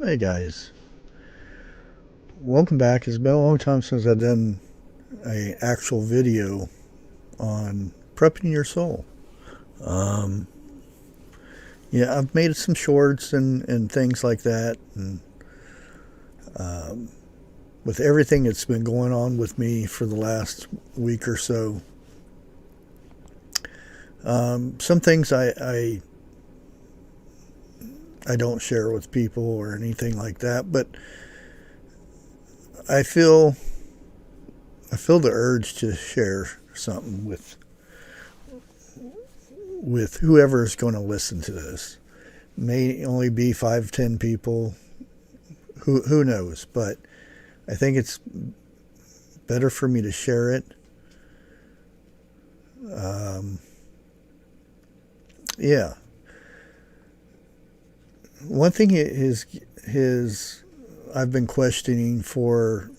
Hey guys, welcome back. It's been a long time since I've done a actual video on prepping your soul. Um, yeah, I've made some shorts and things like that, and um, with everything that's been going on with me for the last week or so, some things I don't share with people or anything like that, but I feel the urge to share something with whoever's going to listen to this. May only be 5, 10 people. Who knows? But I think it's better for me to share it. Yeah. One thing is I've been questioning for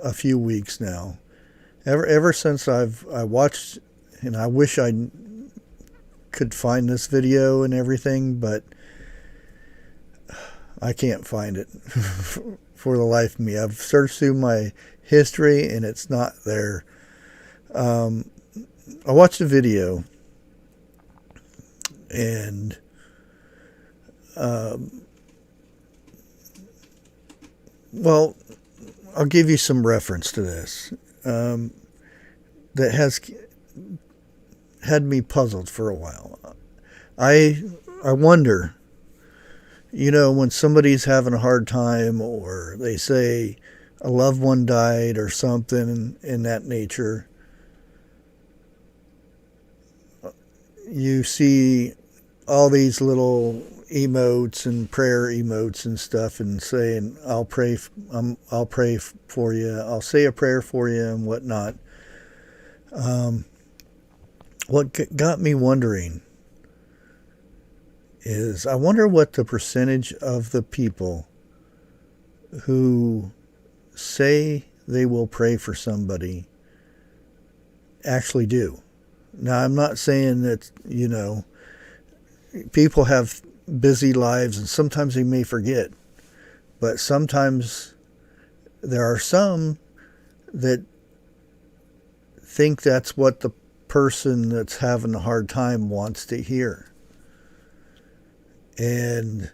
a few weeks now. Ever since I watched, and I wish I could find this video and everything, but I can't find it for the life of me. I've searched through my history and it's not there. I watched a video and well, I'll give you some reference to this that has had me puzzled for a while. I wonder, when somebody's having a hard time or they say a loved one died or something in that nature, you see all these little emotes and prayer emotes and stuff and saying, I'll pray for you. I'll say a prayer for you and whatnot. What got me wondering is I wonder what the percentage of the people who say they will pray for somebody actually do. Now, I'm not saying that, people have busy lives and sometimes they may forget, but sometimes there are some that think that's what the person that's having a hard time wants to hear. And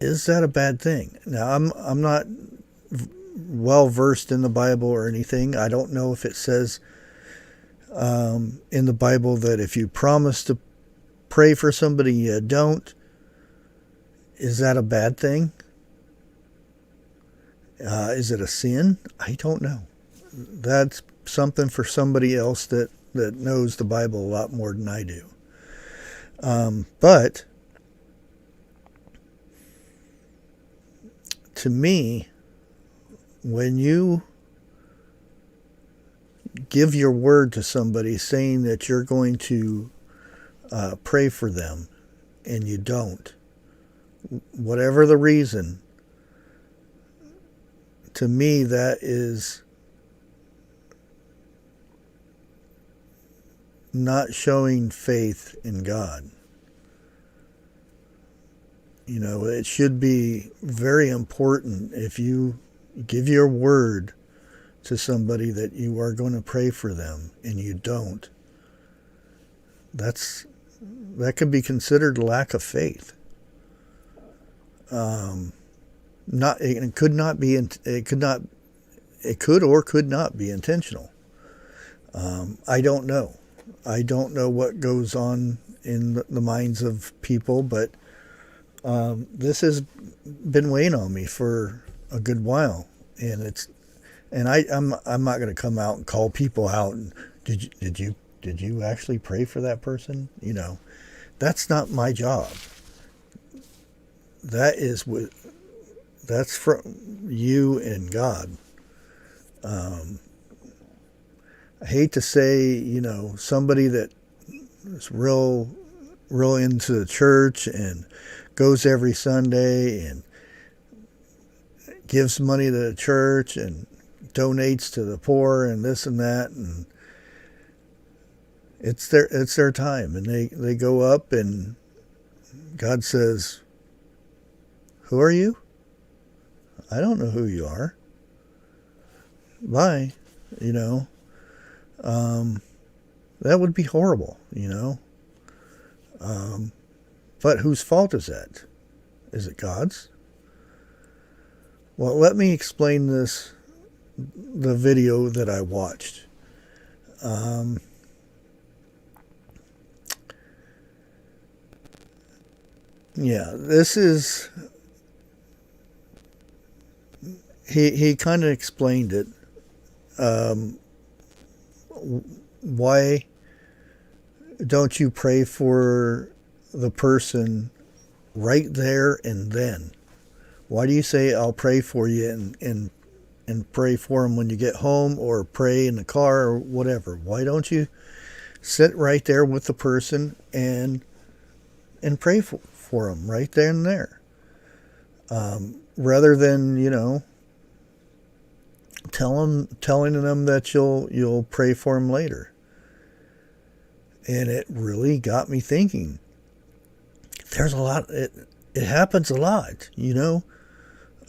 is that a bad thing? Now, I'm not well versed in the Bible or anything. I don't know if it says in the Bible that if you promise to pray for somebody you don't. Is that a bad thing? Is it a sin? I don't know. That's something for somebody else that knows the Bible a lot more than I do. But to me, when you give your word to somebody saying that you're going to pray for them and you don't, whatever the reason, to me that is not showing faith in God. It should be very important if you give your word to somebody that you are going to pray for them and you don't. That could be considered lack of faith. It could or could not be intentional. I don't know. I don't know what goes on in the minds of people, but this has been weighing on me for a good while, and I'm not going to come out and call people out and did you actually pray for that person? That's not my job. That's from you and God. I hate to say, somebody that is real into the church and goes every Sunday and gives money to the church and donates to the poor and this and that, and it's their time, and they go up and God says, Who are you? I don't know who you are. Bye. You know, that would be horrible, you know. But whose fault is that? Is it God's? Well, let me explain the video that I watched. Yeah, this is, he kind of explained it. Why don't you pray for the person right there and then? Why do you say, I'll pray for you and pray for them when you get home, or pray in the car or whatever? Why don't you sit right there with the person and pray for them right there and there? Rather than, you know, telling them that you'll pray for them later. And it really got me thinking. There's a lot, it happens a lot, you know.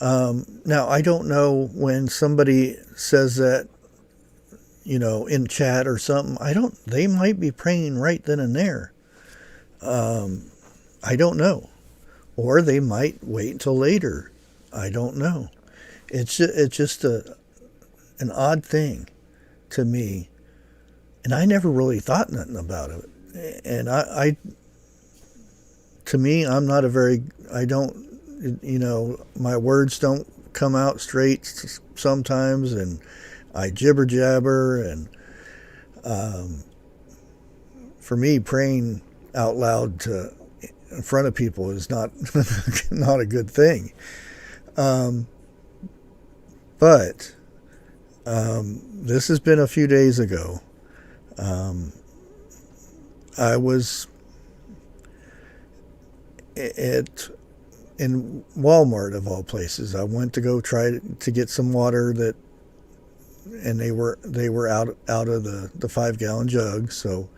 Now, I don't know when somebody says that, you know, in chat or something, they might be praying right then and there. I don't know. Or they might wait until later. I don't know. It's just an odd thing to me. And I never really thought nothing about it. And to me, I'm not I don't, you know, my words don't come out straight sometimes, and I jibber jabber, and for me, praying out loud in front of people is not not a good thing. But this has been a few days ago. I was in Walmart, of all places. I went to go try to get some water and they were out of the 5-gallon jug. So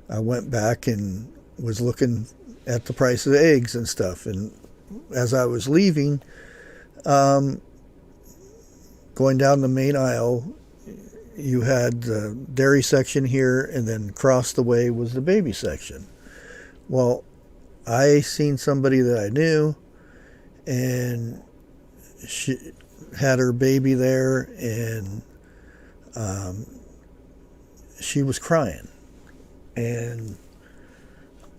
I went back and was looking at the price of the eggs and stuff. And as I was leaving, going down the main aisle, you had the dairy section here, and then across the way was the baby section. Well, I seen somebody that I knew, and she had her baby there, and she was crying. And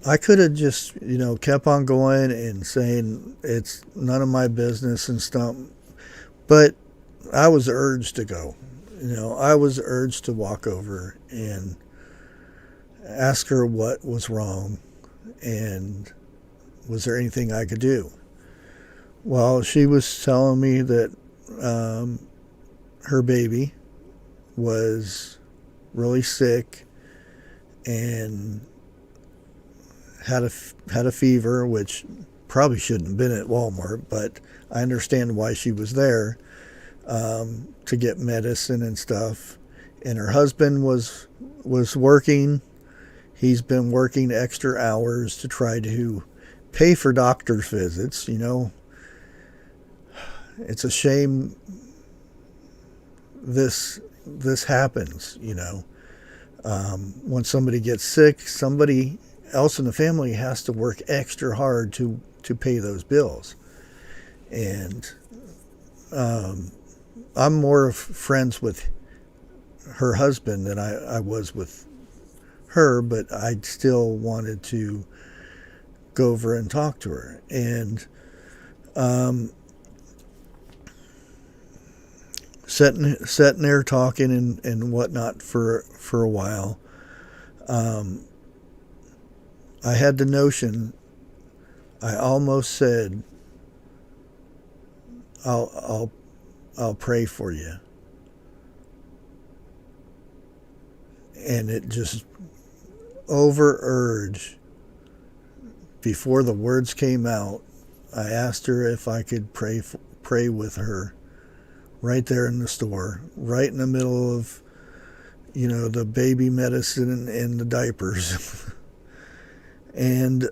I could have just, you know, kept on going and saying it's none of my business and stuff, but I was urged to go. You know, I was urged to walk over and ask her what was wrong and was there anything I could do. Well, she was telling me that her baby was really sick and had a fever, which probably shouldn't have been at Walmart, but I understand why she was there, to get medicine and stuff. And her husband was working. He's been working extra hours to try to pay for doctor's visits. You know, it's a shame this happens, you know. When somebody gets sick, somebody else in the family has to work extra hard to pay those bills. And I'm more friends with her husband than I was with her, but I still wanted to go over and talk to her. And sitting there talking and whatnot for a while, I had the notion, I almost said, I'll pray for you. And it just over-urged. Before the words came out, I asked her if I could pray with her right there in the store, right in the middle of, you know, the baby medicine and the diapers. And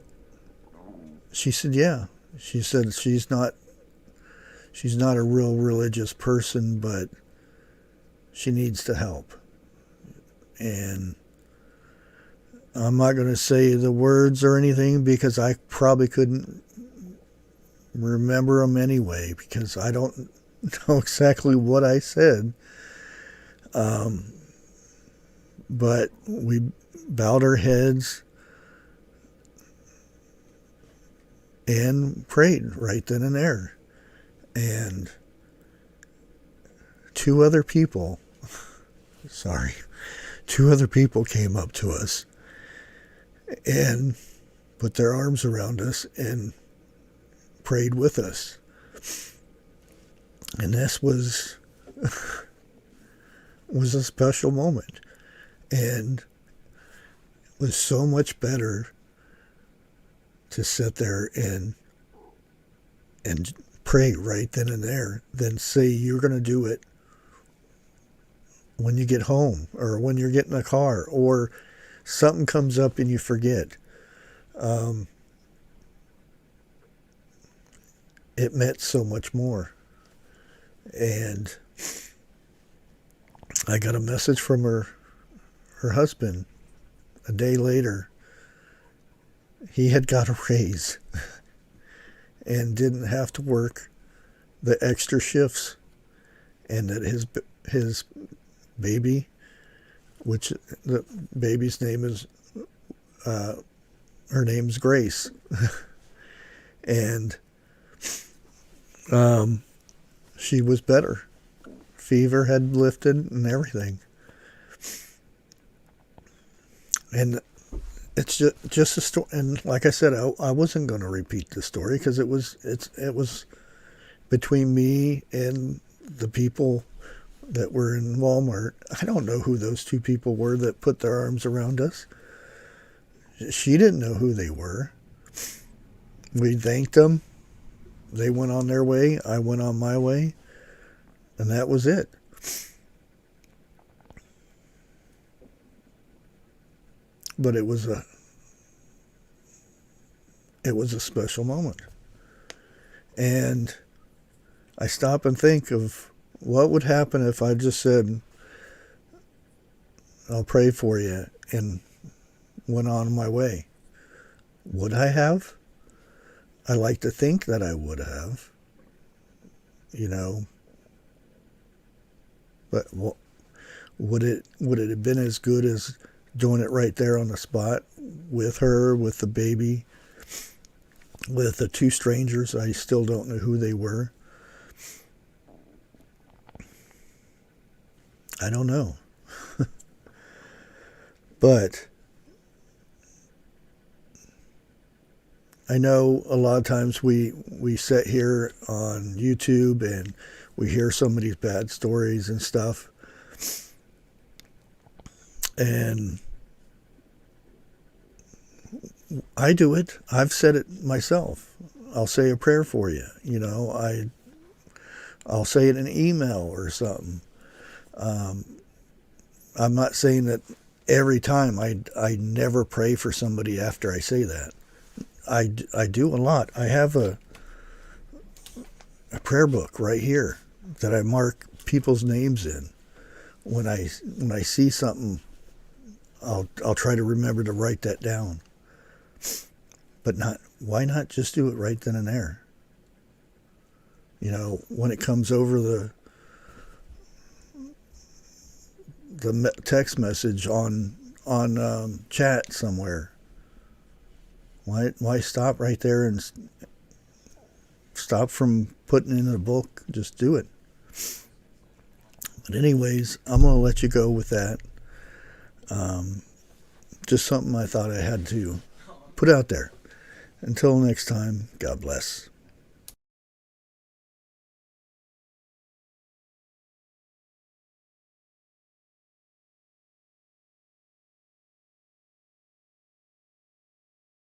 she said, yeah. She said she's not she's not a real religious person, but she needs the help. And I'm not going to say the words or anything because I probably couldn't remember them anyway, because I don't know exactly what I said. But we bowed our heads and prayed right then and there. And two other people came up to us and put their arms around us and prayed with us. And this was a special moment. And it was so much better to sit there and pray right then and there than say you're going to do it when you get home or when you're getting a car or something comes up and you forget. It meant so much more. And I got a message from her husband a day later. He had got a raise and didn't have to work the extra shifts, and that his baby, which the baby's name is, her name's Grace, and she was better. Fever had lifted and everything. And it's just a story. And like I said, I wasn't going to repeat the story because it was between me and the people that were in Walmart. I don't know who those two people were that put their arms around us. She didn't know who they were. We thanked them. They went on their way. I went on my way. And that was it. But it was a special moment. And I stop and think of what would happen if I just said, I'll pray for you, and went on my way. Would I have? I like to think that I would have, but would it have been as good as doing it right there on the spot with her, with the baby, with the two strangers? I still don't know who they were. I don't know. But I know a lot of times we sit here on YouTube and we hear somebody's bad stories and stuff. And I do it. I've said it myself. I'll say a prayer for you. I'll say it in an email or something. I'm not saying that every time. I never pray for somebody after I say that. I do a lot. I have a prayer book right here that I mark people's names in. When I see something, I'll try to remember to write that down. But why not just do it right then and there? When it comes over the text message on chat somewhere. Why stop right there and stop from putting in a book? Just do it. But anyways, I'm going to let you go with that. Just something I thought I had to put out there. Until next time, God bless.